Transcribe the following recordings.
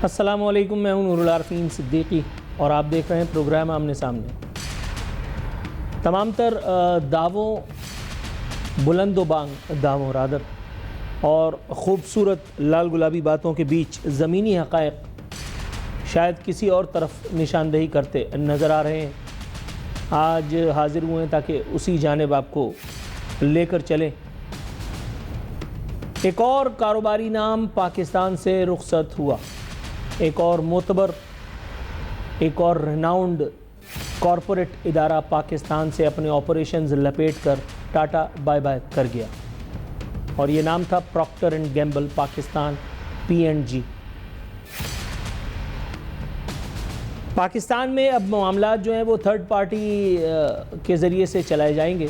السلام علیکم، میں ہوں نور العارفین صدیقی اور آپ دیکھ رہے ہیں پروگرام آمنے سامنے۔ تمام تر دعووں، بلند و بانگ دعووں اور خوبصورت لال گلابی باتوں کے بیچ زمینی حقائق شاید کسی اور طرف نشاندہی کرتے نظر آ رہے ہیں۔ آج حاضر ہوئے ہیں تاکہ اسی جانب آپ کو لے کر چلیں۔ ایک اور کاروباری نام پاکستان سے رخصت ہوا، ایک اور معتبر، ایک اور ریناؤنڈ کارپوریٹ ادارہ پاکستان سے اپنے آپریشنز لپیٹ کر ٹاٹا بائے بائے کر گیا، اور یہ نام تھا Procter and gamble Pakistan P&G۔ Pakistan میں اب معاملات جو ہیں وہ تھرڈ پارٹی کے ذریعے سے چلائے جائیں گے،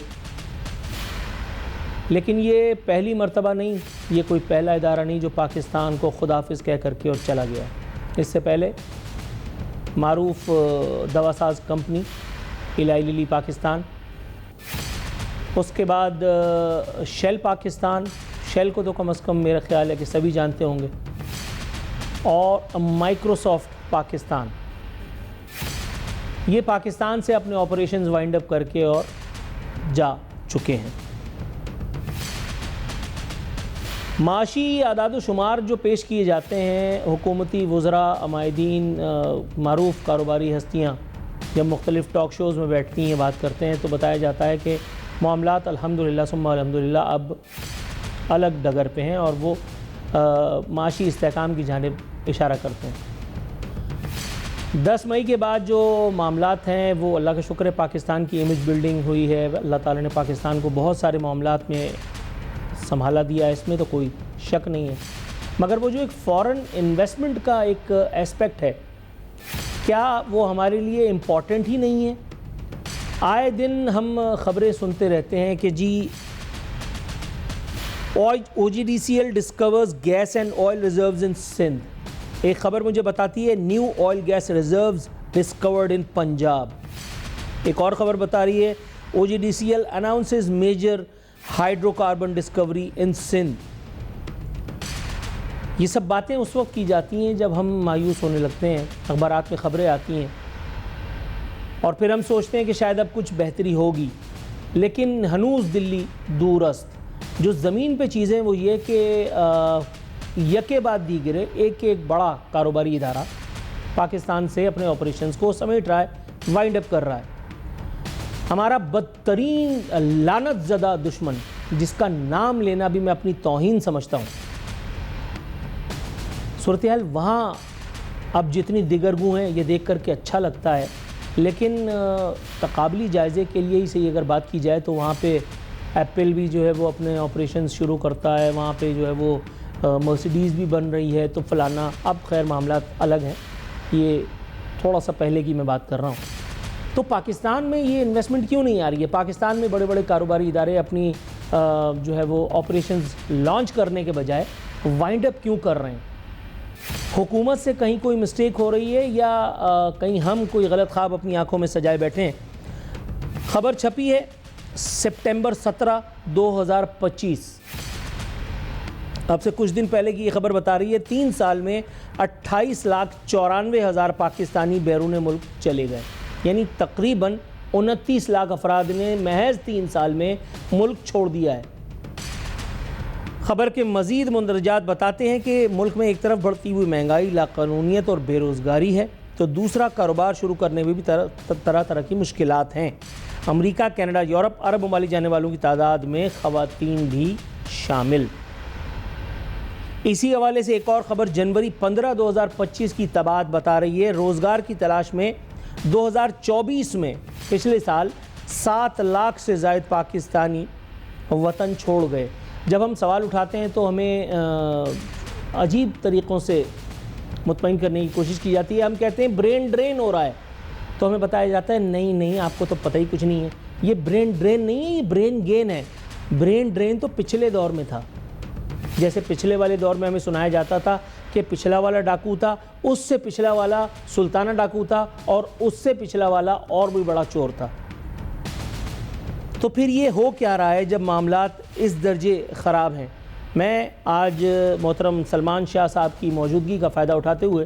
لیکن یہ پہلی مرتبہ نہیں، یہ کوئی پہلا ادارہ نہیں جو پاکستان کو خداحافظ کہہ کر کے اور چلا گیا ہے۔ اس سے پہلے معروف دواساز کمپنی الہی للی پاکستان، اس کے بعد شیل پاکستان، شیل کو تو کم از کم میرا خیال ہے کہ سبھی جانتے ہوں گے، اور مائکروسافٹ پاکستان، یہ پاکستان سے اپنے آپریشنز وائنڈ اپ کر کے اور جا چکے ہیں۔ معاشی اعداد و شمار جو پیش کیے جاتے ہیں، حکومتی وزراء، عمائدین، معروف کاروباری ہستیاں جب مختلف ٹاک شوز میں بیٹھتی ہیں، بات کرتے ہیں، تو بتایا جاتا ہے کہ معاملات الحمدللہ ثم الحمدللہ اب الگ ڈگر پہ ہیں اور وہ معاشی استحکام کی جانب اشارہ کرتے ہیں۔ 10 مئی کے بعد جو معاملات ہیں وہ اللہ کا شکر ہے پاکستان کی امیج بلڈنگ ہوئی ہے، اللہ تعالیٰ نے پاکستان کو بہت سارے معاملات میں سنبھالا دیا ہے، اس میں تو کوئی شک نہیں ہے، مگر وہ جو ایک فورن انویسٹمنٹ کا ایک ایسپیکٹ ہے، کیا وہ ہمارے لیے امپورٹنٹ ہی نہیں ہے؟ آئے دن ہم خبریں سنتے رہتے ہیں کہ جی OGDCL discovers gas and oil reserves in Sindh. ایک خبر مجھے بتاتی ہے new oil gas reserves discovered in Punjab. ایک اور خبر بتا رہی ہے OGDCL announces major hydro carbon discovery in Sindh. یہ سب باتیں اس وقت کی جاتی ہیں جب ہم مایوس ہونے لگتے ہیں، اخبارات میں خبریں آتی ہیں اور پھر ہم سوچتے ہیں کہ شاید اب کچھ بہتری ہوگی، لیکن ہنوز دلی دور است۔ جو زمین پہ چیزیں وہ یہ کہ یکے بعد دیگرے ایک بڑا کاروباری ادارہ پاکستان سے اپنے آپریشنز کو سمیٹ رہا ہے، وائنڈ اپ کر رہا ہے۔ ہمارا بدترین لعنت زدہ دشمن، جس کا نام لینا بھی میں اپنی توہین سمجھتا ہوں، صورتحال وہاں اب جتنی دیگرگوں ہیں یہ دیکھ کر کے اچھا لگتا ہے، لیکن تقابلی جائزے کے لیے ہی صحیح اگر بات کی جائے تو وہاں پہ ایپل بھی جو ہے وہ اپنے آپریشنز شروع کرتا ہے، وہاں پہ جو ہے وہ مرسیڈیز بھی بن رہی ہے، تو فلانا، اب خیر معاملات الگ ہیں، یہ تھوڑا سا پہلے کی میں بات کر رہا ہوں۔ تو پاکستان میں یہ انویسٹمنٹ کیوں نہیں آ رہی ہے؟ پاکستان میں بڑے بڑے کاروباری ادارے اپنی جو ہے وہ آپریشنز لانچ کرنے کے بجائے وائنڈ اپ کیوں کر رہے ہیں؟ حکومت سے کہیں کوئی مسٹیک ہو رہی ہے یا کہیں ہم کوئی غلط خواب اپنی آنکھوں میں سجائے بیٹھے ہیں؟ خبر چھپی ہے سپٹمبر 17، 2025، اب سے کچھ دن پہلے کی یہ خبر بتا رہی ہے 3 سال میں 28,94,000 پاکستانی بیرون ملک چلے گئے، یعنی تقریباً 29 لاکھ افراد نے محض 3 سال میں ملک چھوڑ دیا ہے۔ خبر کے مزید مندرجات بتاتے ہیں کہ ملک میں ایک طرف بڑھتی ہوئی مہنگائی، لاقانونیت اور بے روزگاری ہے، تو دوسرا کاروبار شروع کرنے میں بھی طرح طرح کی مشکلات ہیں۔ امریکہ، کینیڈا، یورپ، عرب ممالک جانے والوں کی تعداد میں خواتین بھی شامل۔ اسی حوالے سے ایک اور خبر جنوری 15، 2025 کی تباعت بتا رہی ہے، روزگار کی تلاش میں 2024 میں پچھلے سال 7 لاکھ سے زائد پاکستانی وطن چھوڑ گئے۔ جب ہم سوال اٹھاتے ہیں تو ہمیں عجیب طریقوں سے مطمئن کرنے کی کوشش کی جاتی ہے۔ ہم کہتے ہیں برین ڈرین ہو رہا ہے، تو ہمیں بتایا جاتا ہے نہیں آپ کو تو پتہ ہی کچھ نہیں ہے، یہ برین ڈرین نہیں ہے، یہ برین گین ہے۔ برین ڈرین تو پچھلے دور میں تھا، جیسے پچھلے والے دور میں ہمیں سنایا جاتا تھا کہ پچھلا والا ڈاکو تھا، اس سے پچھلا والا سلطانہ ڈاکو تھا، اور اس سے پچھلا والا اور بھی بڑا چور تھا۔ تو پھر یہ ہو کیا رہا ہے جب معاملات اس درجے خراب ہیں؟ میں آج محترم سلمان شاہ صاحب کی موجودگی کا فائدہ اٹھاتے ہوئے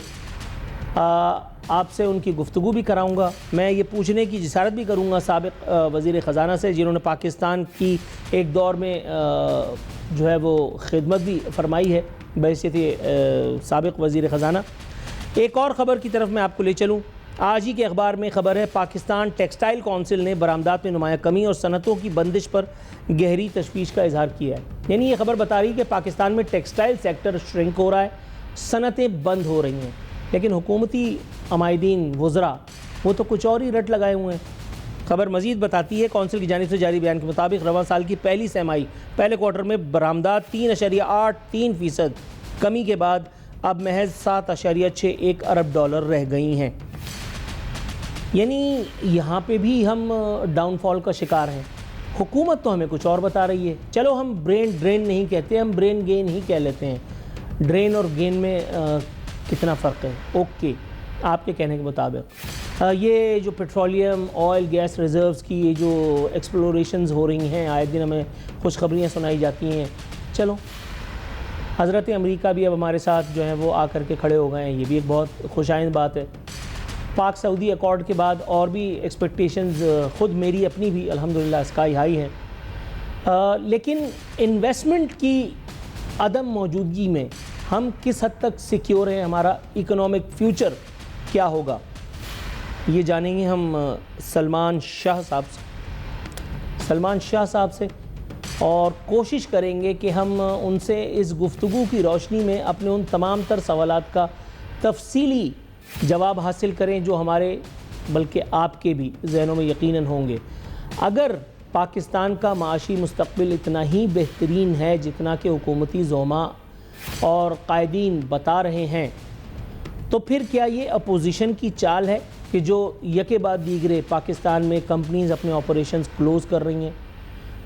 آپ سے ان کی گفتگو بھی کراؤں گا. میں یہ پوچھنے کی جسارت بھی کروں گا سابق وزیر خزانہ سے، جنہوں نے پاکستان کی ایک دور میں جو ہے وہ خدمت بھی فرمائی ہے بحیثیت سابق وزیر خزانہ. ایک اور خبر کی طرف میں آپ کو لے چلوں. آج ہی کے اخبار میں خبر ہے، پاکستان ٹیکسٹائل کونسل نے برآمدات میں نمایاں کمی اور صنعتوں کی بندش پر گہری تشویش کا اظہار کیا ہے. یعنی یہ خبر بتا رہی ہے کہ پاکستان میں ٹیکسٹائل سیکٹر شرنک ہو رہا ہے، صنعتیں بند ہو رہی ہیں، لیکن حکومتی عمائدین وزراء وہ تو کچھ اور ہی رٹ لگائے ہوئے ہیں. خبر مزید بتاتی ہے، کونسل کی جانب سے جاری بیان کے مطابق رواں سال کی پہلی سہ-ماہی پہلے کوارٹر میں برآمدات 3.83% کمی کے بعد اب محض 7.61 ارب ڈالر رہ گئی ہیں. یعنی یہاں پہ بھی ہم ڈاؤن فال کا شکار ہیں. حکومت تو ہمیں کچھ اور بتا رہی ہے. چلو ہم برین ڈرین نہیں کہتے، ہم برین گین ہی کہہ لیتے ہیں. ڈرین اور گین میں کتنا فرق ہے؟ اوکے، آپ کے کہنے کے مطابق یہ جو پیٹرولیم آئل گیس ریزروز کی یہ جو ایکسپلوریشنز ہو رہی ہیں، آئے دن ہمیں خوشخبریاں سنائی جاتی ہیں. چلو حضرت امریکہ بھی اب ہمارے ساتھ جو ہے وہ آ کر کے کھڑے ہو گئے ہیں، یہ بھی ایک بہت خوش آئند بات ہے. پاک سعودی ایکارڈ کے بعد اور بھی ایکسپیکٹیشنز خود میری اپنی بھی الحمدللہ اسکائی ہائی ہیں. لیکن انویسٹمنٹ کی عدم موجودگی میں ہم کس حد تک سیکیور ہیں؟ ہمارا اکنامک فیوچر کیا ہوگا؟ یہ جانیں گے ہم سلمان شاہ صاحب سے اور کوشش کریں گے کہ ہم ان سے اس گفتگو کی روشنی میں اپنے ان تمام تر سوالات کا تفصیلی جواب حاصل کریں جو ہمارے بلکہ آپ کے بھی ذہنوں میں یقیناً ہوں گے. اگر پاکستان کا معاشی مستقبل اتنا ہی بہترین ہے جتنا کہ حکومتی زعماء اور قائدین بتا رہے ہیں، تو پھر کیا یہ اپوزیشن کی چال ہے کہ جو یکے بعد دیگرے پاکستان میں کمپنیز اپنے آپریشنز کلوز کر رہی ہیں؟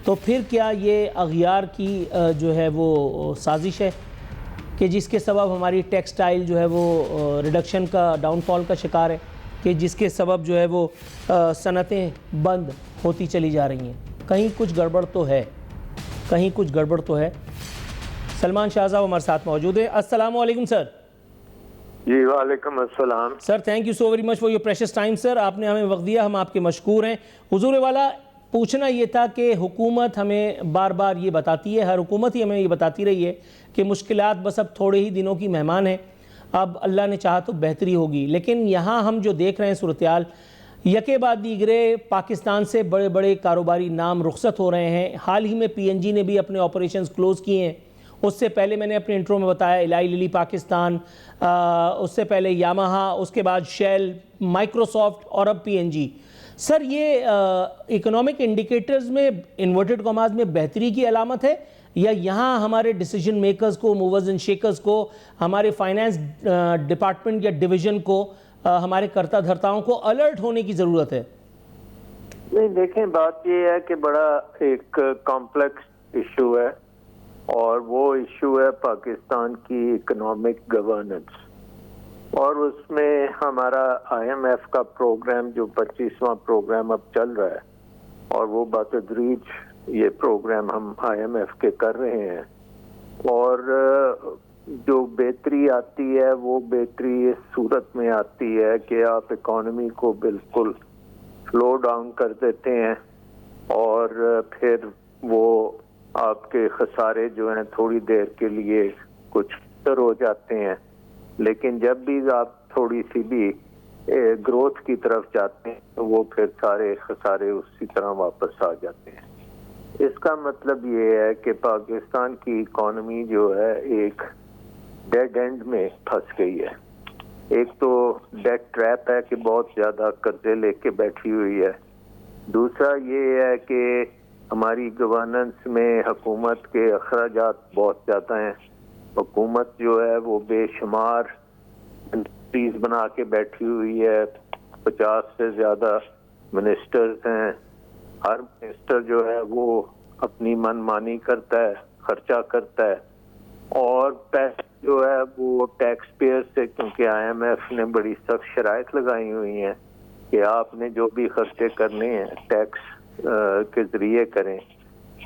تو پھر کیا یہ اغیار کی جو ہے وہ سازش ہے کہ جس کے سبب ہماری ٹیکسٹائل جو ہے وہ ریڈکشن کا ڈاؤن فال کا شکار ہے، کہ جس کے سبب جو ہے وہ صنعتیں بند ہوتی چلی جا رہی ہیں؟ کہیں کچھ گڑبڑ تو ہے. سلمان شاہ صاحب ہمارے ساتھ موجود ہیں. السلام علیکم سر. جی وعلیکم السلام sir. Thank you so very much for your precious time sir. آپ نے ہمیں وقت دیا، ہم آپ کے مشکور ہیں. حضور والا پوچھنا یہ تھا کہ حکومت ہمیں بار بار یہ بتاتی ہے، ہر حکومت ہی ہمیں یہ بتاتی رہی ہے کہ مشکلات بس اب تھوڑے ہی دنوں کی مہمان ہیں، اب اللہ نے چاہا تو بہتری ہوگی. لیکن یہاں ہم جو دیکھ رہے ہیں صورتحال، یکے بعد دیگرے پاکستان سے بڑے بڑے کاروباری نام رخصت ہو رہے ہیں. حال ہی میں PNG نے بھی اپنے آپریشنز کلوز کیے ہیں. اس سے پہلے میں نے اپنے انٹرو میں بتایا الہی للی پاکستان، اس سے پہلے یامہا، اس کے بعد شیل، مائکروسافٹ اور اب PNG. سر یہ اکنامک انڈیکیٹرز میں انورٹڈ کاماز میں بہتری کی علامت ہے، یا یہاں ہمارے ڈیسیجن میکرز کو، موورز اینڈ شیکرز کو، ہمارے فائنانس ڈپارٹمنٹ یا ڈویژن کو، ہمارے کرتا دھرتاؤں کو الرٹ ہونے کی ضرورت ہے؟ نہیں دیکھیں، بات یہ ہے کہ بڑا ایک کمپلیکس ایشو ہے، اور وہ ایشو ہے پاکستان کی اکنامک گورننس. اور اس میں ہمارا IMF کا پروگرام جو 25واں پروگرام اب چل رہا ہے، اور وہ بتدریج یہ پروگرام ہم IMF کے کر رہے ہیں، اور جو بہتری آتی ہے وہ بہتری اس صورت میں آتی ہے کہ آپ اکانومی کو بالکل سلو ڈاؤن کر دیتے ہیں، اور پھر وہ آپ کے خسارے جو ہیں تھوڑی دیر کے لیے کچھ بہتر ہو جاتے ہیں. لیکن جب بھی آپ تھوڑی سی بھی گروتھ کی طرف جاتے ہیں تو وہ پھر سارے خسارے اسی طرح واپس آ جاتے ہیں. اس کا مطلب یہ ہے کہ پاکستان کی اکانومی جو ہے ایک ڈیڈ اینڈ میں پھنس گئی ہے. ایک تو ڈیٹ ٹریپ ہے کہ بہت زیادہ قرضے لے کے بیٹھی ہوئی ہے. دوسرا یہ ہے کہ ہماری گورننس میں حکومت کے اخراجات بہت زیادہ ہیں. حکومت جو ہے وہ بے شمار منسٹریز بنا کے بیٹھی ہوئی ہے، 50 سے زیادہ منسٹرز ہیں. ہر منسٹر جو ہے وہ اپنی من مانی کرتا ہے، خرچہ کرتا ہے، اور پیسے جو ہے وہ ٹیکس پیئر سے، کیونکہ IMF نے بڑی سخت شرائط لگائی ہوئی ہیں کہ آپ نے جو بھی خرچے کرنے ہیں ٹیکس کے ذریعے کریں.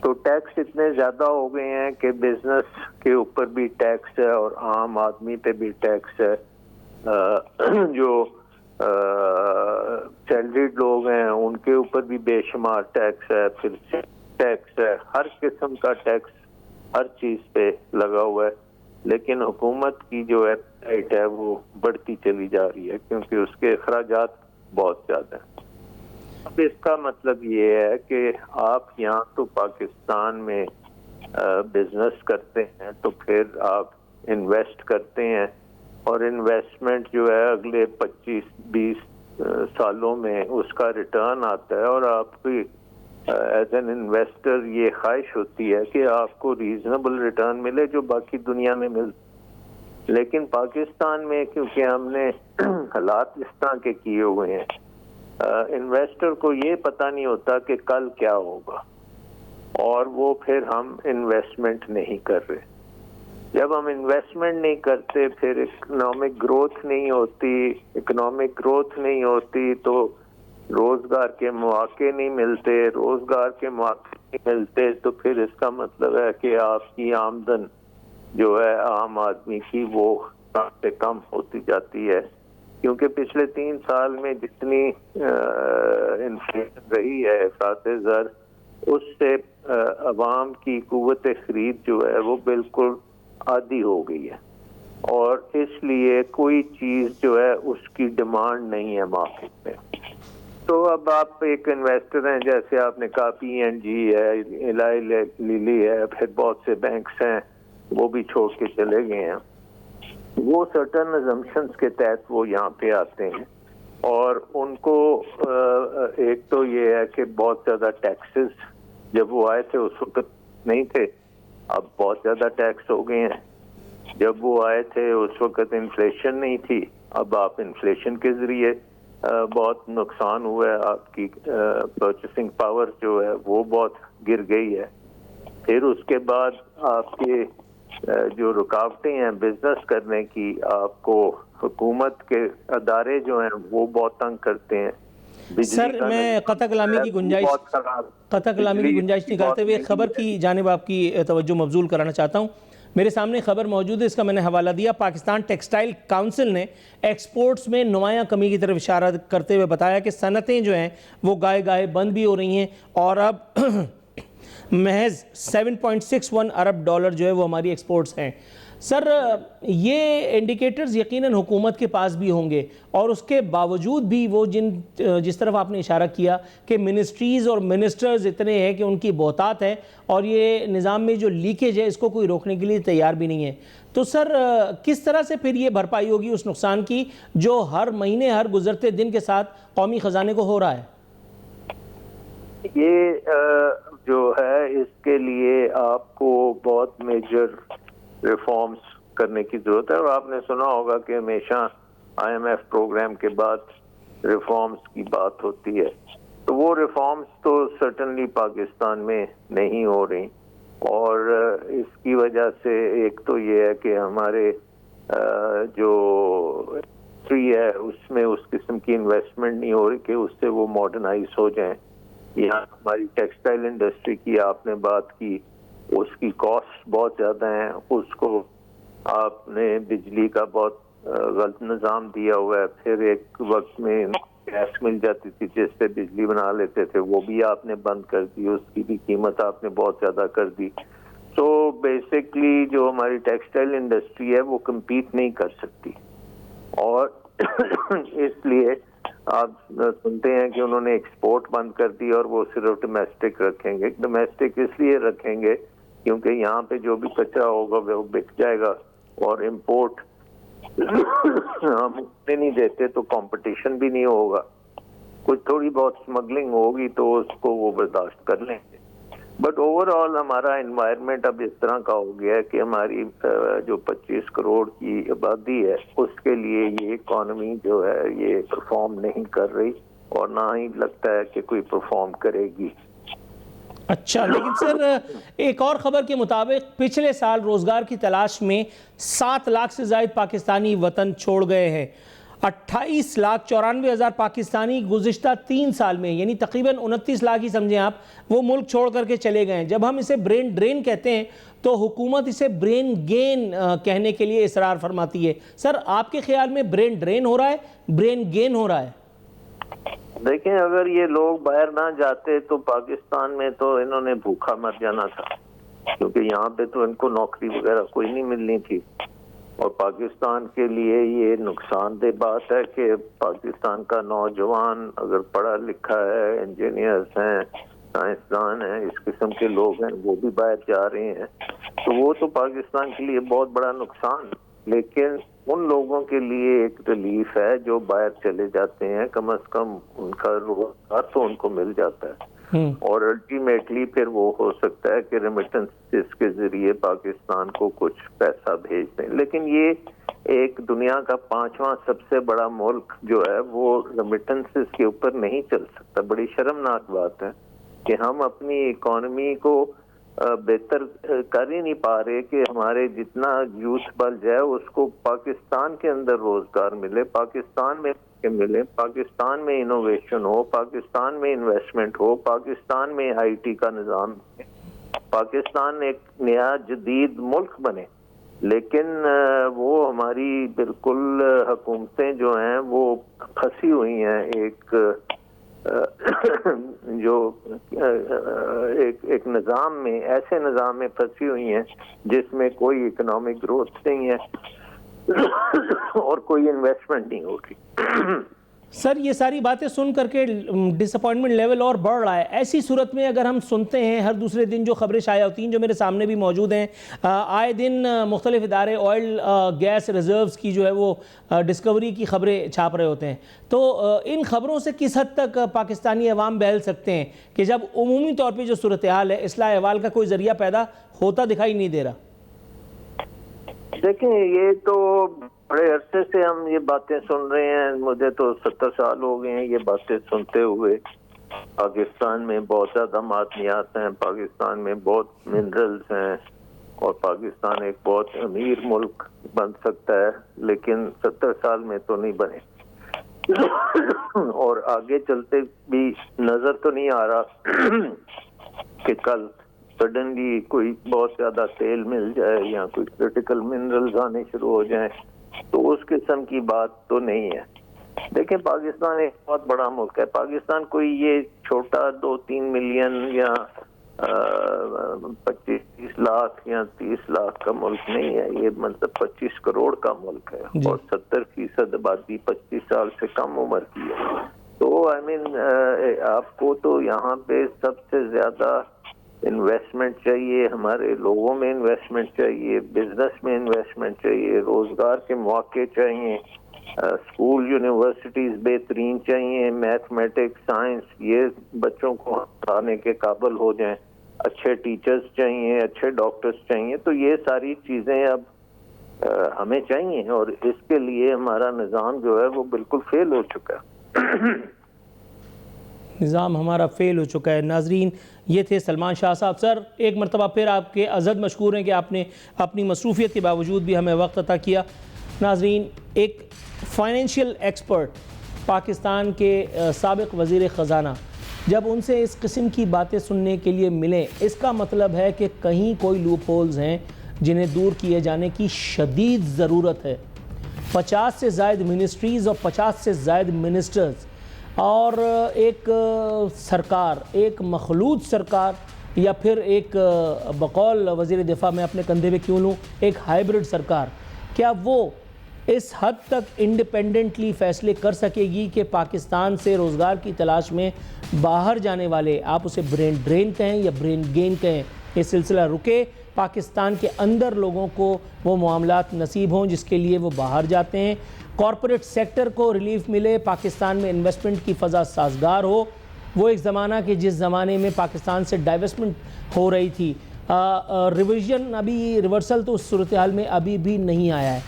تو ٹیکس اتنے زیادہ ہو گئے ہیں کہ بزنس کے اوپر بھی ٹیکس ہے اور عام آدمی پہ بھی ٹیکس ہے. جو سیلریڈ لوگ ہیں ان کے اوپر بھی بے شمار ٹیکس ہے, پھر ٹیکس ہے, ہر قسم کا ٹیکس ہر چیز پہ لگا ہوا ہے. لیکن حکومت کی جو ریٹ ہے وہ بڑھتی چلی جا رہی ہے کیونکہ اس کے اخراجات بہت زیادہ ہیں. اب اس کا مطلب یہ ہے کہ آپ یہاں تو پاکستان میں بزنس کرتے ہیں تو پھر آپ انویسٹ کرتے ہیں, اور انویسٹمنٹ جو ہے اگلے 25-20 سالوں میں اس کا ریٹرن آتا ہے, اور آپ کی ایز این انویسٹر یہ خواہش ہوتی ہے کہ آپ کو ریزنیبل ریٹرن ملے جو باقی دنیا میں مل. لیکن پاکستان میں کیونکہ ہم نے حالات اس طرح کے کیے ہوئے ہیں, انویسٹر کو یہ پتہ نہیں ہوتا کہ کل کیا ہوگا, اور وہ پھر ہم انویسٹمنٹ نہیں کر رہے. جب ہم انویسٹمنٹ نہیں کرتے پھر اکنامک گروتھ نہیں ہوتی. اکنامک گروتھ نہیں ہوتی تو روزگار کے مواقع نہیں ملتے. روزگار کے مواقع نہیں ملتے تو پھر اس کا مطلب ہے کہ آپ کی آمدن جو ہے عام آدمی کی وہ کم سے کم ہوتی جاتی ہے, کیونکہ پچھلے 3 سال میں جتنی انفلیشن رہی ہے افراط زر, اس سے عوام کی قوت خرید جو ہے وہ بالکل عادی ہو گئی ہے, اور اس لیے کوئی چیز جو ہے اس کی ڈیمانڈ نہیں ہے مارکیٹ میں. تو اب آپ ایک انویسٹر ہیں, جیسے آپ نے کہا PNG ہے, الہی لیلی ہے, پھر بہت سے بینکس ہیں وہ بھی چھوڑ کے چلے گئے ہیں. وہ سرٹن ازمپشنز کے تحت وہ یہاں پہ آتے ہیں, اور ان کو ایک تو یہ ہے کہ بہت زیادہ ٹیکسز, جب وہ آئے تھے اس وقت نہیں تھے, اب بہت زیادہ ٹیکس ہو گئے ہیں. جب وہ آئے تھے اس وقت انفلیشن نہیں تھی, اب آپ انفلیشن کے ذریعے بہت نقصان ہوا ہے. آپ کی پرچیسنگ پاور جو ہے وہ بہت گر گئی ہے. پھر اس کے بعد آپ کے جو رکاوٹیں ہیں بزنس کرنے کی, آپ کو حکومت کے ادارے جو ہیں وہ بہت تنگ کرتے ہیں. سر میں قطع کلامی کی گنجائش نکالتے ہوئے ایک خبر کی جانب آپ کی توجہ مبذول کرانا چاہتا ہوں. میرے سامنے خبر موجود ہے, اس کا میں نے حوالہ دیا. پاکستان ٹیکسٹائل کاؤنسل نے ایکسپورٹس میں نمایاں کمی کی طرف اشارہ کرتے ہوئے بتایا کہ صنعتیں جو ہیں وہ گاہے گاہے بند بھی ہو رہی ہیں, اور اب محض 7.61 ارب ڈالر جو ہے وہ ہماری ایکسپورٹس ہیں. سر یہ انڈیکیٹرز یقیناً حکومت کے پاس بھی ہوں گے, اور اس کے باوجود بھی وہ جس طرف آپ نے اشارہ کیا کہ منسٹریز اور منسٹرز اتنے ہیں کہ ان کی بہتات ہے, اور یہ نظام میں جو لیکیج ہے اس کو کوئی روکنے کے لیے تیار بھی نہیں ہے. تو سر کس طرح سے پھر یہ بھرپائی ہوگی اس نقصان کی جو ہر مہینے ہر گزرتے دن کے ساتھ قومی خزانے کو ہو رہا ہے؟ یہ جو ہے اس کے لیے آپ کو بہت میجر ریفارمز کرنے کی ضرورت ہے, اور آپ نے سنا ہوگا کہ ہمیشہ IMF پروگرام کے بعد ریفارمز کی بات ہوتی ہے. تو وہ ریفارمز تو سرٹنلی پاکستان میں نہیں ہو رہی, اور اس کی وجہ سے ایک تو یہ ہے کہ ہمارے جو انڈسٹری ہے اس میں اس قسم کی انویسٹمنٹ نہیں ہو رہی کہ اس سے وہ ماڈرنائز ہو جائیں. یہاں ہماری ٹیکسٹائل انڈسٹری کی آپ نے بات کی, اس کی کاسٹ بہت زیادہ ہیں. اس کو آپ نے بجلی کا بہت غلط نظام دیا ہوا ہے. پھر ایک وقت میں گیس مل جاتی تھی جس سے بجلی بنا لیتے تھے, وہ بھی آپ نے بند کر دی, اس کی بھی قیمت آپ نے بہت زیادہ کر دی. تو بیسکلی جو ہماری ٹیکسٹائل انڈسٹری ہے وہ کمپیٹ نہیں کر سکتی, اور اس لیے آپ سنتے ہیں کہ انہوں نے ایکسپورٹ بند کر دی اور وہ صرف ڈومیسٹک رکھیں گے. ڈومیسٹک اس لیے رکھیں گے کیونکہ یہاں پہ جو بھی کچرا ہوگا وہ بک جائے گا, اور امپورٹ ہم نہیں دیتے تو کمپٹیشن بھی نہیں ہوگا. کچھ تھوڑی بہت اسمگلنگ ہوگی تو اس کو وہ برداشت کر لیں گے. بٹ اوور آل ہمارا انوائرمنٹ اب اس طرح کا ہو گیا ہے کہ ہماری جو 25 کروڑ کی آبادی ہے اس کے لیے یہ اکانومی جو ہے یہ پرفارم نہیں کر رہی, اور نہ ہی لگتا ہے کہ کوئی پرفارم کرے گی. اچھا, لیکن سر ایک اور خبر کے مطابق پچھلے سال روزگار کی تلاش میں 7 لاکھ سے زائد پاکستانی وطن چھوڑ گئے ہیں. 28,94,000 پاکستانی گزشتہ 3 سال میں، یعنی تقریباً 29 لاکھ ہی سمجھیں آپ، وہ ملک چھوڑ کر کے چلے گئے ہیں۔ جب ہم اسے برین ڈرین کہتے ہیں تو حکومت اسے برین گین کہنے کے لیے اصرار فرماتی ہے۔ سر آپ کے خیال میں برین ڈرین ہو رہا ہے، برین گین ہو رہا ہے؟ دیکھیں اگر یہ لوگ باہر نہ جاتے تو پاکستان میں تو انہوں نے بھوکا مر جانا تھا، کیونکہ یہاں پہ تو ان کو نوکری وغیرہ کوئی نہیں ملنی تھی، اور پاکستان کے لیے یہ نقصان دہ بات ہے کہ پاکستان کا نوجوان اگر پڑھا لکھا ہے، انجینئرز ہیں، سائنسدان ہیں، اس قسم کے لوگ ہیں، وہ بھی باہر جا رہے ہیں، تو وہ تو پاکستان کے لیے بہت بڑا نقصان ہے۔ لیکن ان لوگوں کے لیے ایک ریلیف ہے جو باہر چلے جاتے ہیں، کم از کم ان کا روزگار تو ان کو مل جاتا ہے، اور الٹیمیٹلی پھر وہ ہو سکتا ہے کہ ریمیٹنس کے ذریعے پاکستان کو کچھ پیسہ بھیج دیں۔ لیکن یہ ایک دنیا کا 5واں سب سے بڑا ملک جو ہے وہ ریمیٹنس کے اوپر نہیں چل سکتا۔ بڑی شرمناک بات ہے کہ ہم اپنی اکانومی کو بہتر کر ہی نہیں پا رہے کہ ہمارے جتنا یوتھ بل جائے اس کو پاکستان کے اندر روزگار ملے، پاکستان میں ملے، پاکستان میں انوویشن ہو، پاکستان میں انویسٹمنٹ ہو، پاکستان میں آئی ٹی کا نظام ہے، پاکستان ایک نیا جدید ملک بنے۔ لیکن وہ ہماری بالکل حکومتیں جو ہیں وہ پھنسی ہوئی ہیں ایک جو ایک نظام میں، ایسے نظام میں پھنسی ہوئی ہیں جس میں کوئی اکنامک گروتھ نہیں ہے اور کوئی انویسٹمنٹ نہیں ہوگی۔ سر یہ ساری باتیں سن کر کے ڈس اپوائنٹمنٹ لیول اور بڑھ رہا ہے۔ ایسی صورت میں اگر ہم سنتے ہیں ہر دوسرے دن جو خبریں شائع ہوتی ہیں، جو میرے سامنے بھی موجود ہیں، آئے دن مختلف ادارے آئل گیس ریزروز کی جو ہے وہ ڈسکوری کی خبریں چھاپ رہے ہوتے ہیں، تو ان خبروں سے کس حد تک پاکستانی عوام بہل سکتے ہیں کہ جب عمومی طور پہ جو صورتحال ہے، اصلاح احوال کا کوئی ذریعہ پیدا ہوتا دکھائی نہیں دے رہا؟ دیکھیں یہ تو بڑے عرصے سے ہم یہ باتیں سن رہے ہیں، مجھے تو 70 سال ہو گئے ہیں یہ باتیں سنتے ہوئے۔ پاکستان میں بہت زیادہ معدنیات ہیں، پاکستان میں بہت منرلز ہیں، اور پاکستان ایک بہت امیر ملک بن سکتا ہے، لیکن 70 سال میں تو نہیں بنے، اور آگے چلتے بھی نظر تو نہیں آ رہا کہ کل سڈنلی کوئی بہت زیادہ تیل مل جائے یا کوئی کرٹیکل منرلز آنے شروع ہو جائیں، تو اس قسم کی بات تو نہیں ہے۔ دیکھیں پاکستان ایک بہت بڑا ملک ہے، پاکستان کوئی یہ چھوٹا 2-3 ملین یا 25 لاکھ یا 30 لاکھ کا ملک نہیں ہے، یہ مطلب 25 کروڑ کا ملک ہے، اور 70% آبادی 25 سال سے کم عمر کی ہے۔ تو آپ کو تو یہاں پہ سب سے زیادہ انویسٹمنٹ چاہیے، ہمارے لوگوں میں انویسٹمنٹ چاہیے، بزنس میں انویسٹمنٹ چاہیے، روزگار کے مواقع چاہیے، اسکول یونیورسٹیز بہترین چاہیے، میتھمیٹکس سائنس یہ بچوں کو پڑھانے کے قابل ہو جائیں، اچھے ٹیچرز چاہیے، اچھے ڈاکٹرز چاہیے، تو یہ ساری چیزیں اب ہمیں چاہیے، اور اس کے لیے ہمارا نظام جو ہے وہ بالکل فیل ہو چکا ہے۔ نظام ہمارا فیل ہو چکا ہے۔ ناظرین یہ تھے سلمان شاہ صاحب۔ سر ایک مرتبہ پھر آپ کے عزت مشکور ہیں کہ آپ نے اپنی مصروفیت کے باوجود بھی ہمیں وقت عطا کیا۔ ناظرین ایک فائنینشیل ایکسپرٹ پاکستان کے سابق وزیر خزانہ جب ان سے اس قسم کی باتیں سننے کے لیے ملیں، اس کا مطلب ہے کہ کہیں کوئی لوپ ہولز ہیں جنہیں دور کیے جانے کی شدید ضرورت ہے۔ 50 سے زائد منسٹریز اور 50 سے زائد منسٹرز اور ایک سرکار، ایک مخلوط سرکار، یا پھر ایک بقول وزیر دفاع میں اپنے کندھے پہ کیوں لوں ایک ہائیبرڈ سرکار، کیا وہ اس حد تک انڈیپینڈنٹلی فیصلے کر سکے گی کہ پاکستان سے روزگار کی تلاش میں باہر جانے والے، آپ اسے برین ڈرین کہیں یا برین گین کہیں، یہ سلسلہ رکے، پاکستان کے اندر لوگوں کو وہ معاملات نصیب ہوں جس کے لیے وہ باہر جاتے ہیں، کارپوریٹ سیکٹر کو ریلیف ملے، پاکستان میں انویسٹمنٹ کی فضا سازگار ہو؟ وہ ایک زمانہ کہ جس زمانے میں پاکستان سے ڈائیورسمنٹ ہو رہی تھی، ریویژن ابھی ریورسل تو اس صورتحال میں ابھی بھی نہیں آیا ہے،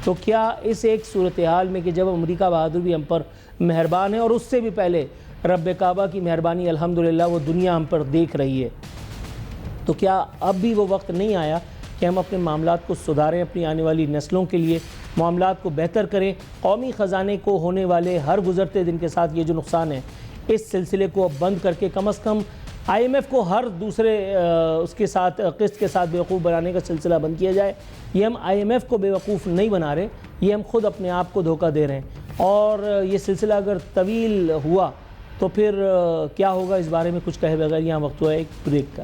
تو کیا اس ایک صورتحال میں کہ جب امریکہ بہادر بھی ہم پر مہربان ہے اور اس سے بھی پہلے رب کعبہ کی مہربانی الحمدللہ وہ دنیا ہم پر دیکھ رہی ہے، تو کیا اب بھی وہ وقت نہیں آیا کہ ہم اپنے معاملات کو سدھاریں، اپنی آنے والی نسلوں کے لیے معاملات کو بہتر کریں. قومی خزانے کو ہونے والے ہر گزرتے دن کے ساتھ یہ جو نقصان ہے، اس سلسلے کو اب بند کر کے کم از کم آئی ایم ایف کو ہر دوسرے اس کے ساتھ قسط کے ساتھ بیوقوف بنانے کا سلسلہ بند کیا جائے. یہ ہم آئی ایم ایف کو بیوقوف نہیں بنا رہے، یہ ہم خود اپنے آپ کو دھوکہ دے رہے ہیں. اور یہ سلسلہ اگر طویل ہوا تو پھر کیا ہوگا اس بارے میں کچھ کہے بغیر یہاں وقت ہوا ہے ایک بریک کا.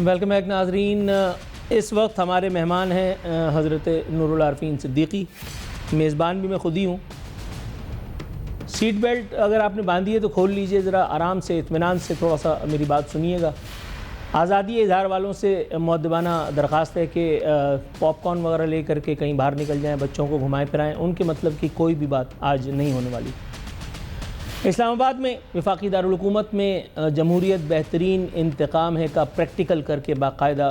ویلکم بیک ناظرین. اس وقت ہمارے مہمان ہیں حضرت نور العارفین صدیقی. میزبان بھی میں خود ہی ہوں. سیٹ بیلٹ اگر آپ نے باندھی ہے تو کھول لیجئے، ذرا آرام سے اطمینان سے تھوڑا سا میری بات سنیے گا. آزادی اظہار والوں سے مؤدبانہ درخواست ہے کہ پاپ کارن وغیرہ لے کر کے کہیں باہر نکل جائیں، بچوں کو گھمائیں پھرائیں. ان کے مطلب کی کوئی بھی بات آج نہیں ہونے والی. اسلام آباد میں وفاقی دارالحکومت میں جمہوریت بہترین انتقام ہے کا پریکٹیکل کر کے باقاعدہ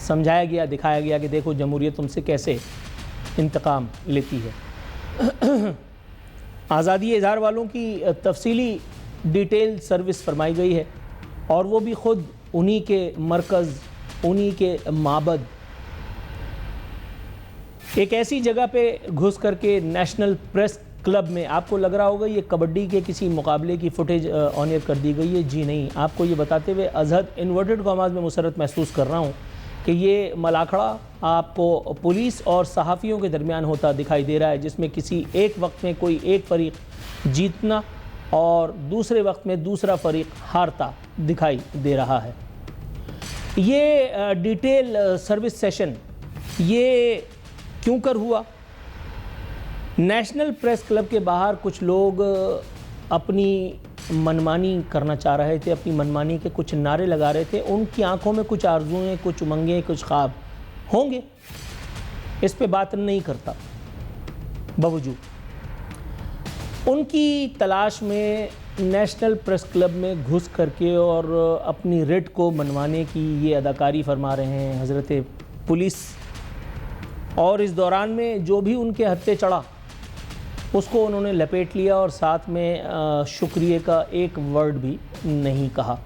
سمجھایا گیا، دکھایا گیا کہ دیکھو جمہوریت تم سے کیسے انتقام لیتی ہے. آزادی اظہار والوں کی تفصیلی ڈیٹیل سروس فرمائی گئی ہے، اور وہ بھی خود انہی کے مرکز، انہی کے معبد، ایک ایسی جگہ پہ گھس کر کے نیشنل پریس کلب میں. آپ کو لگ رہا ہوگا یہ کبڈی کے کسی مقابلے کی فوٹیج آن ایئر کر دی گئی ہے. جی نہیں، آپ کو یہ بتاتے ہوئے ازحد انورٹڈ کاماز میں مسرت محسوس کر رہا ہوں کہ یہ ملاکھڑا آپ کو پولیس اور صحافیوں کے درمیان ہوتا دکھائی دے رہا ہے، جس میں کسی ایک وقت میں کوئی ایک فریق جیتنا اور دوسرے وقت میں دوسرا فریق ہارتا دکھائی دے رہا ہے. یہ ڈیٹیل سروس سیشن یہ کیوں کر ہوا؟ نیشنل پریس کلب کے باہر کچھ لوگ اپنی منمانی کرنا چاہ رہے تھے، اپنی منمانی کے کچھ نعرے لگا رہے تھے. ان کی آنکھوں میں کچھ آرزویں، کچھ امنگیں، کچھ خواب ہوں گے. اس پہ بات نہیں کرتا. باوجود ان کی تلاش میں نیشنل پریس کلب میں گھس کر کے اور اپنی ریٹ کو منوانے کی یہ اداکاری فرما رہے ہیں حضرت پولیس. اور اس دوران میں جو بھی ان کے ہتھے چڑھا اس کو انہوں نے لپیٹ لیا، اور ساتھ میں شکریہ کا ایک ورڈ بھی نہیں کہا.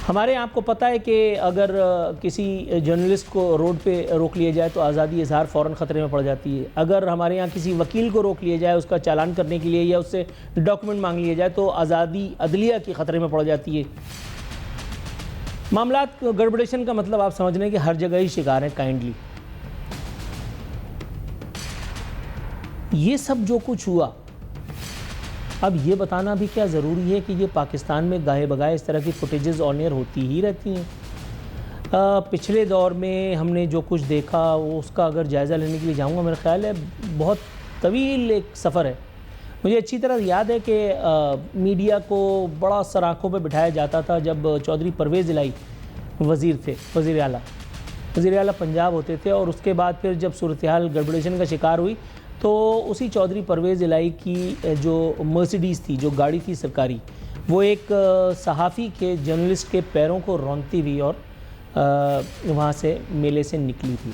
ہمارے آپ کو پتہ ہے کہ اگر کسی جرنلسٹ کو روڈ پہ روک لیا جائے تو آزادی اظہار فوراً خطرے میں پڑ جاتی ہے. اگر ہمارے یہاں کسی وکیل کو روک لیا جائے اس کا چالان کرنے کے لیے یا اس سے ڈاکومنٹ مانگ لیا جائے تو آزادی عدلیہ کی خطرے میں پڑ جاتی ہے. معاملات گڑبڑیشن کا مطلب آپ سمجھ رہے ہیں کہ ہر جگہ ہی شکار ہیں. کائنڈلی یہ سب جو کچھ ہوا، اب یہ بتانا بھی کیا ضروری ہے کہ یہ پاکستان میں گاہے بگاہے اس طرح کی فوٹیجز آن ایئر ہوتی ہی رہتی ہیں. پچھلے دور میں ہم نے جو کچھ دیکھا اس کا اگر جائزہ لینے کے لیے جاؤں گا، میرا خیال ہے بہت طویل ایک سفر ہے. مجھے اچھی طرح یاد ہے کہ میڈیا کو بڑا سر آنکھوں پہ بٹھایا جاتا تھا جب چودھری پرویز الہی وزیر تھے، وزیر اعلیٰ پنجاب ہوتے تھے. اور اس کے بعد پھر جب صورتحال گڑبڑیشن کا شکار ہوئی تو اسی چودھری پرویز الہی کی جو مرسیڈیز تھی، جو گاڑی تھی سرکاری، وہ ایک صحافی کے، جرنلسٹ کے پیروں کو رونتی ہوئی اور وہاں سے میلے سے نکلی تھی.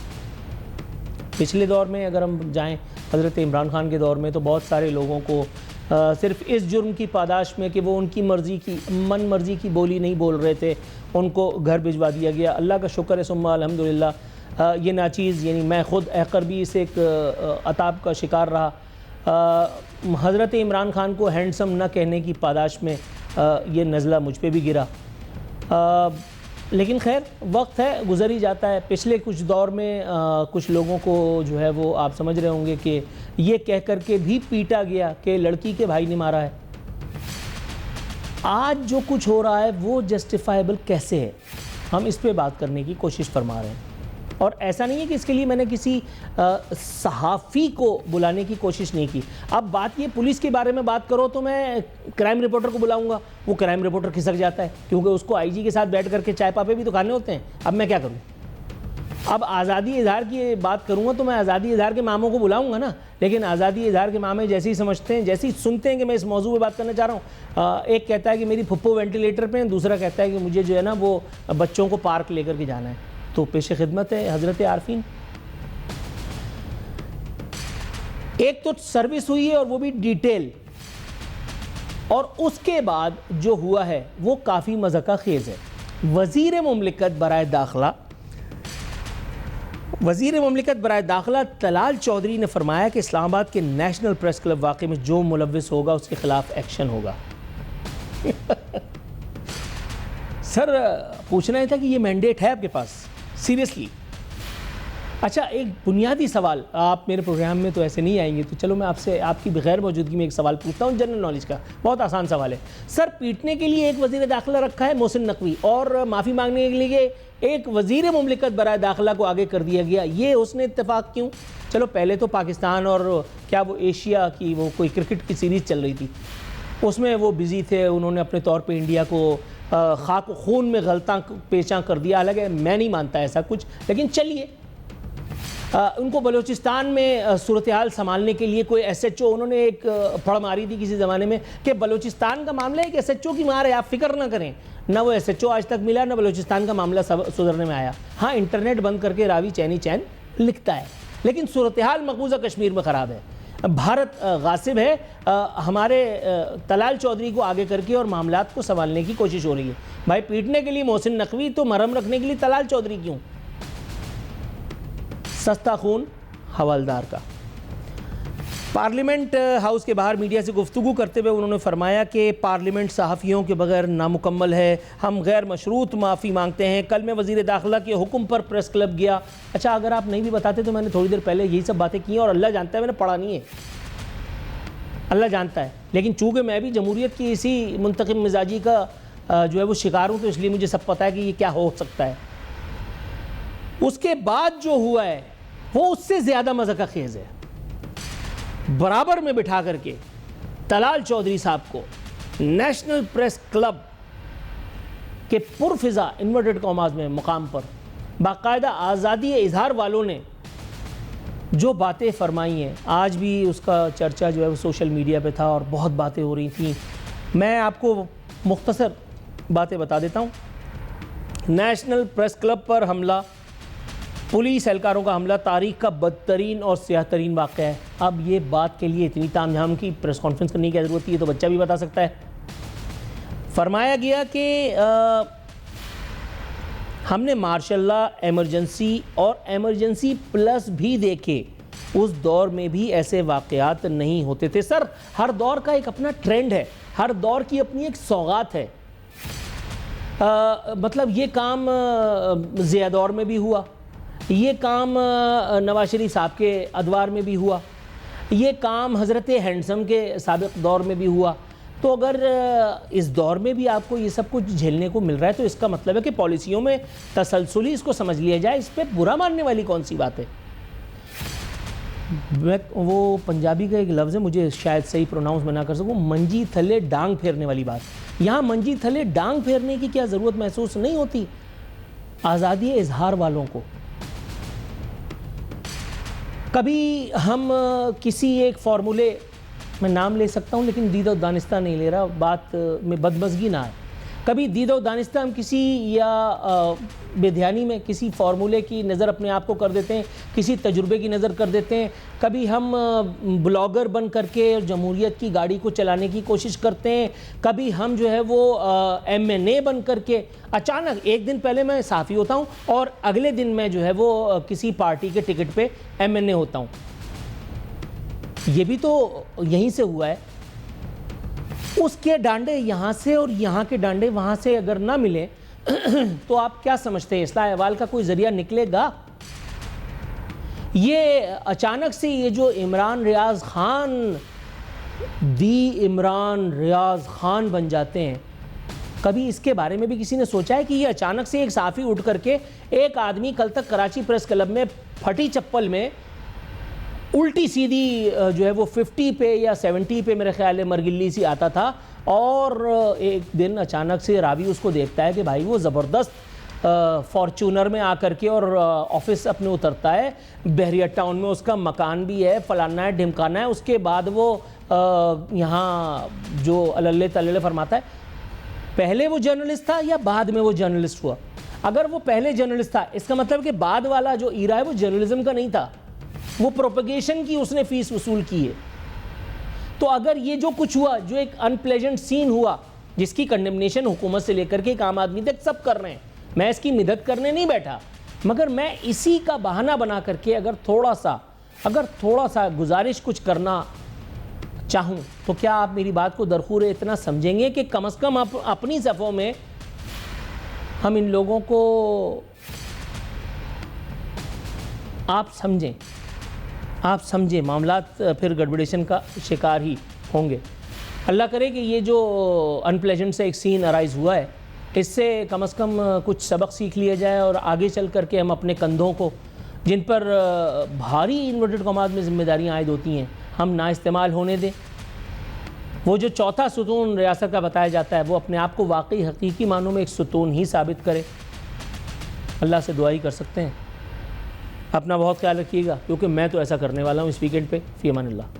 پچھلے دور میں اگر ہم جائیں حضرت عمران خان کے دور میں تو بہت سارے لوگوں کو صرف اس جرم کی پاداش میں کہ وہ ان کی من مرضی کی بولی نہیں بول رہے تھے، ان کو گھر بھجوا دیا گیا. اللہ کا شکر ہے ثم الحمدللہ یہ ناچیز، یعنی میں خود احقر بھی اس ایک عطاب کا شکار رہا. حضرت عمران خان کو ہینڈسم نہ کہنے کی پاداش میں یہ نزلہ مجھ پہ بھی گرا. لیکن خیر وقت ہے، گزر ہی جاتا ہے. پچھلے کچھ دور میں کچھ لوگوں کو جو ہے وہ آپ سمجھ رہے ہوں گے کہ یہ کہہ کر کے بھی پیٹا گیا کہ لڑکی کے بھائی نے مارا ہے. آج جو کچھ ہو رہا ہے وہ جسٹیفائبل کیسے ہے، ہم اس پہ بات کرنے کی کوشش فرما رہے ہیں. اور ایسا نہیں ہے کہ اس کے لیے میں نے کسی صحافی کو بلانے کی کوشش نہیں کی. اب بات یہ پولیس کے بارے میں بات کرو تو میں کرائم رپورٹر کو بلاؤں گا، وہ کرائم رپورٹر کھسک جاتا ہے کیونکہ اس کو آئی جی کے ساتھ بیٹھ کر کے چائے پاپے بھی تو کھانے ہوتے ہیں. اب میں کیا کروں؟ اب آزادی اظہار کی بات کروں گا تو میں آزادی اظہار کے ماموں کو بلاؤں گا نا، لیکن آزادی اظہار کے مامے جیسے ہی سمجھتے ہیں، جیسے ہی سنتے ہیں کہ میں اس موضوع پہ بات کرنا چاہ رہا ہوں، ایک کہتا ہے کہ میری پھپھو وینٹیلیٹر پہ ہیں، دوسرا کہتا ہے کہ مجھے جو ہے نا وہ بچوں کو پارک لے کر کے جانا ہے. تو پیش خدمت ہے حضرت عارفین، ایک تو سروس ہوئی ہے اور وہ بھی ڈیٹیل، اور اس کے بعد جو ہوا ہے وہ کافی مذاق خیز ہے. وزیر مملکت برائے داخلہ طلال چودھری نے فرمایا کہ اسلام آباد کے نیشنل پریس کلب واقعے میں جو ملوث ہوگا اس کے خلاف ایکشن ہوگا. سر پوچھنا یہ تھا کہ یہ مینڈیٹ ہے آپ کے پاس سیریسلی؟ اچھا ایک بنیادی سوال، آپ میرے پروگرام میں تو ایسے نہیں آئیں گے تو چلو میں آپ سے آپ کی بغیر موجودگی میں ایک سوال پوچھتا ہوں جنرل نالج کا، بہت آسان سوال ہے. سر پیٹنے کے لیے ایک وزیر داخلہ رکھا ہے محسن نقوی، اور معافی مانگنے کے لیے ایک وزیر مملکت برائے داخلہ کو آگے کر دیا گیا، یہ حسن اتفاق کیوں؟ چلو پہلے تو پاکستان اور کیا وہ ایشیا کی وہ کوئی کرکٹ کی سیریز چل رہی تھی، اس میں وہ بزی تھے، انہوں نے اپنے طور پہ انڈیا کو خاک و خون میں غلطاں پیشاں کر دیا. حالانکہ میں نہیں مانتا ایسا کچھ، لیکن چلیے ان کو بلوچستان میں صورتحال سنبھالنے کے لیے کوئی ایس ایچ او، انہوں نے ایک پھڑ ماری تھی کسی زمانے میں کہ بلوچستان کا معاملہ ایک ایس ایچ او کی مار ہے، آپ فکر نہ کریں. نہ وہ ایس ایچ او آج تک ملا، نہ بلوچستان کا معاملہ سدھرنے میں آیا. ہاں انٹرنیٹ بند کر کے راوی چینی چین لکھتا ہے، لیکن صورتحال مقبوضہ کشمیر میں خراب ہے. بھارت غاصب ہے، ہمارے طلال چودھری کو آگے کر کے اور معاملات کو سنبھالنے کی کوشش ہو رہی ہے. بھائی پیٹنے کے لیے محسن نقوی تو مرہم رکھنے کے لیے طلال چودھری کیوں؟ سستا خون حوالدار کا. پارلیمنٹ ہاؤس کے باہر میڈیا سے گفتگو کرتے ہوئے انہوں نے فرمایا کہ پارلیمنٹ صحافیوں کے بغیر نامکمل ہے، ہم غیر مشروط معافی مانگتے ہیں. کل میں وزیر داخلہ کے حکم پر پریس کلب گیا. اچھا اگر آپ نہیں بھی بتاتے تو میں نے تھوڑی دیر پہلے یہی سب باتیں کی ہیں، اور اللہ جانتا ہے میں نے پڑھا نہیں ہے، اللہ جانتا ہے. لیکن چونکہ میں بھی جمہوریت کی اسی منتخب مزاجی کا جو ہے وہ شکار ہوں، تو اس لیے مجھے سب پتہ ہے کہ یہ کیا ہو سکتا ہے. اس کے بعد جو ہوا ہے وہ اس سے زیادہ مذاق خیز ہے. برابر میں بٹھا کر کے طلال چودھری صاحب کو نیشنل پریس کلب کے پرفضا انورٹڈ کاماز میں مقام پر باقاعدہ آزادی اظہار والوں نے جو باتیں فرمائی ہیں، آج بھی اس کا چرچا جو ہے وہ سوشل میڈیا پہ تھا اور بہت باتیں ہو رہی تھیں. میں آپ کو مختصر باتیں بتا دیتا ہوں. نیشنل پریس کلب پر حملہ، پولیس اہلکاروں کا حملہ تاریخ کا بدترین اور سیاہ ترین واقعہ ہے. اب یہ بات کے لیے اتنی تام جھام کی پریس کانفرنس کرنے کی ضرورت ہے، تو بچہ بھی بتا سکتا ہے. فرمایا گیا کہ ہم نے مارشل لا، ایمرجنسی اور ایمرجنسی پلس بھی دیکھے، اس دور میں بھی ایسے واقعات نہیں ہوتے تھے. سر ہر دور کا ایک اپنا ٹرینڈ ہے، ہر دور کی اپنی ایک سوغات ہے. مطلب یہ کام ضیاء دور میں بھی ہوا، یہ کام نواز شریف صاحب کے ادوار میں بھی ہوا، یہ کام حضرت ہینڈسم کے سابق دور میں بھی ہوا. تو اگر اس دور میں بھی آپ کو یہ سب کچھ جھیلنے کو مل رہا ہے تو اس کا مطلب ہے کہ پالیسیوں میں تسلسلی اس کو سمجھ لیا جائے. اس پہ برا ماننے والی کون سی بات ہے؟ وہ پنجابی کا ایک لفظ ہے، مجھے شاید صحیح پروناؤنس میں نہ کر سکوں، منجی تھلے ڈانگ پھیرنے والی بات. یہاں منجی تھلے ڈانگ پھیرنے کی کیا ضرورت محسوس نہیں ہوتی آزادی اظہار والوں کو؟ کبھی ہم کسی ایک فارمولے، میں نام لے سکتا ہوں لیکن دید و دانستہ نہیں لے رہا، بات میں بدمزگی نہ آئے، کبھی دید و دانستہ ہم کسی یا بے دھیانی میں کسی فارمولے کی نظر اپنے آپ کو کر دیتے ہیں، کسی تجربے کی نظر کر دیتے ہیں. کبھی ہم بلاگر بن کر کے جمہوریت کی گاڑی کو چلانے کی کوشش کرتے ہیں، کبھی ہم جو ہے وہ ایم این اے بن کر کے اچانک ایک دن پہلے میں صحافی ہوتا ہوں اور اگلے دن میں جو ہے وہ کسی پارٹی کے ٹکٹ پہ ایم این اے ہوتا ہوں. یہ بھی تو یہیں سے ہوا ہے. اس کے ڈانڈے یہاں سے اور یہاں کے ڈانڈے وہاں سے اگر نہ ملیں تو آپ کیا سمجھتے ہیں اصلاح احوال کا کوئی ذریعہ نکلے گا؟ یہ اچانک سے یہ جو عمران ریاض خان عمران ریاض خان بن جاتے ہیں، کبھی اس کے بارے میں بھی کسی نے سوچا ہے کہ یہ اچانک سے ایک صحافی اٹھ کر کے ایک آدمی کل تک کراچی پریس کلب میں پھٹی چپل میں الٹی سیدھی جو ہے وہ 50 پہ یا 70 پہ میرے خیال ہے مرگلی سی آتا تھا، اور ایک دن اچانک سے راوی اس کو دیکھتا ہے کہ بھائی وہ زبردست فارچونر میں آ کر کے اور آفس اپنے اترتا ہے, بحریہ ٹاؤن میں اس کا مکان بھی ہے, فلانا ہے ڈھمکانا ہے, اس کے بعد وہ یہاں جو اللہ تعالی فرماتا ہے پہلے وہ جرنلسٹ تھا یا بعد میں وہ جرنلسٹ ہوا. اگر وہ پہلے جرنلسٹ تھا اس کا مطلب کہ بعد والا جو ایرا ہے وہ جرنلزم کا نہیں تھا, وہ پروپیگیشن کی اس نے فیس وصول کی ہے. تو اگر یہ جو کچھ ہوا, جو ایک ان پلیزنٹ سین ہوا جس کی کنڈمنیشن حکومت سے لے کر کے ایک عام آدمی تک سب کر رہے ہیں, میں اس کی مدد کرنے نہیں بیٹھا, مگر میں اسی کا بہانہ بنا کر کے اگر تھوڑا سا گزارش کچھ کرنا چاہوں تو کیا آپ میری بات کو درخور اتنا سمجھیں گے کہ کم از کم اپنی صفوں میں ہم ان لوگوں کو آپ سمجھیں معاملات پھر گڑبڑیشن کا شکار ہی ہوں گے. اللہ کرے کہ یہ جو ان پلیزنٹ سے ایک سین ارائز ہوا ہے اس سے کم از کم کچھ سبق سیکھ لیا جائے اور آگے چل کر کے ہم اپنے کندھوں کو جن پر بھاری انورٹڈ کمات میں ذمہ داریاں عائد ہوتی ہیں ہم نا استعمال ہونے دیں. وہ جو چوتھا ستون ریاست کا بتایا جاتا ہے وہ اپنے آپ کو واقعی حقیقی معنوں میں ایک ستون ہی ثابت کرے. اللہ سے دعا ہی کر سکتے ہیں. اپنا بہت خیال رکھیے گا کیونکہ میں تو ایسا کرنے والا ہوں اس ویکینڈ پہ. فی امان اللہ.